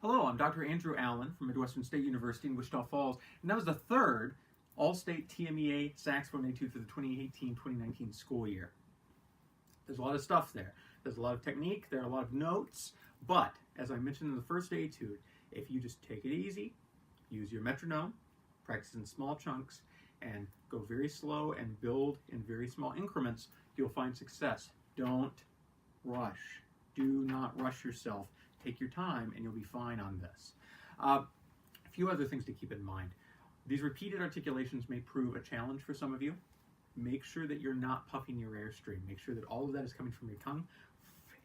Hello, I'm Dr. Andrew Allen from Midwestern State University in Wichita Falls, and that was the third All-State TMEA Saxophone Etude for the 2018-2019 school year. There's a lot of stuff there. There's a lot of technique, there are a lot of notes, but as I mentioned in the first etude, if you just take it easy, use your metronome, practice in small chunks, and go very slow and build in very small increments, you'll find success. Don't rush. Do not rush yourself. Take your time and you'll be fine on this. A few other things to keep in mind. These repeated articulations may prove a challenge for some of you. Make sure that you're not puffing your airstream. Make sure that all of that is coming from your tongue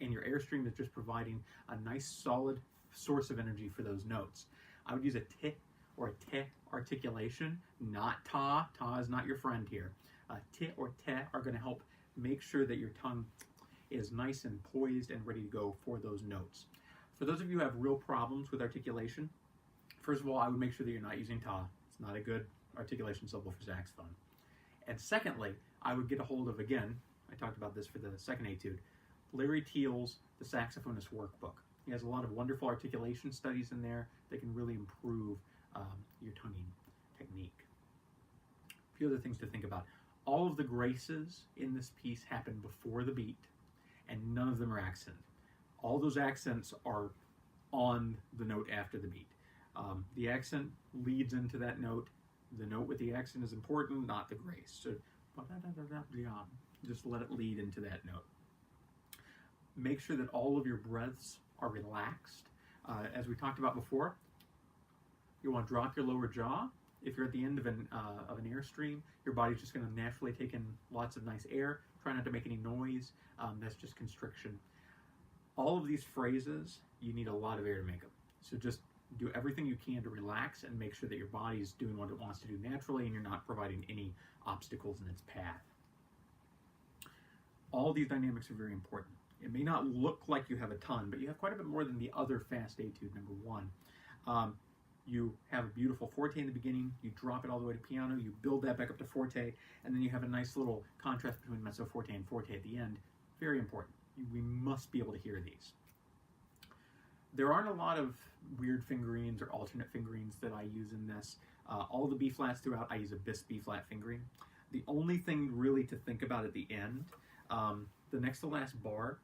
and your airstream is just providing a nice solid source of energy for those notes. I would use a t or a te articulation, not ta. Ta is not your friend here. T or te are going to help make sure that your tongue is nice and poised and ready to go for those notes. For those of you who have real problems with articulation, first of all, I would make sure that you're not using ta. It's not a good articulation syllable for saxophone. And secondly, I would get a hold of, again, I talked about this for the second etude, Larry Teal's The Saxophonist Workbook. He has a lot of wonderful articulation studies in there that can really improve your tonguing technique. A few other things to think about. All of the graces in this piece happen before the beat, and none of them are accented. All those accents are on the note after the beat. The accent leads into that note. The note with the accent is important, not the grace. So just let it lead into that note. Make sure that all of your breaths are relaxed. As we talked about before, you want to drop your lower jaw. If you're at the end of an airstream, your body's just going to naturally take in lots of nice air. Try not to make any noise. That's just constriction. All of these phrases, you need a lot of air to make them. So just do everything you can to relax and make sure that your body's doing what it wants to do naturally and you're not providing any obstacles in its path. All these dynamics are very important. It may not look like you have a ton, but you have quite a bit more than the other fast etude, number one. You have a beautiful forte in the beginning, you drop it all the way to piano, you build that back up to forte, and then you have a nice little contrast between mezzo forte and forte at the end. Very important. We must be able to hear these. There aren't a lot of weird fingerings or alternate fingerings that I use in this. All the B-flats throughout, I use a bis B-flat fingering. The only thing really to think about at the end, the next to last bar,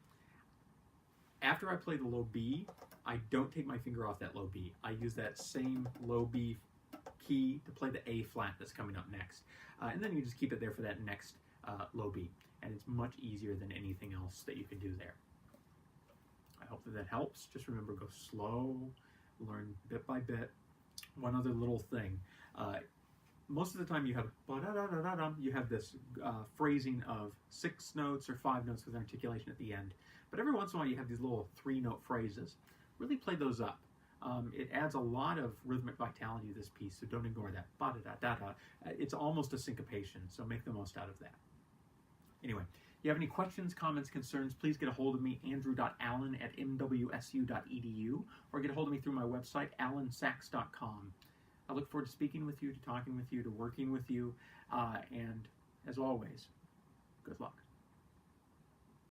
after I play the low B, I don't take my finger off that low B. I use that same low B key to play the A flat that's coming up next. And then you just keep it there for that next low B. And it's much easier than anything else that you can do there. I hope that helps. Just remember, go slow, learn bit by bit. One other little thing. Most of the time you have this phrasing of 6 notes or 5 notes with articulation at the end. But every once in a while you have these little 3-note phrases. Really play those up. It adds a lot of rhythmic vitality to this piece, so don't ignore that. Ba-da-da-da-da. It's almost a syncopation, so make the most out of that. Anyway, if you have any questions, comments, concerns, please get a hold of me, andrew.allen@mwsu.edu, or get a hold of me through my website, allensax.com. I look forward to speaking with you, to talking with you, to working with you, and as always, good luck.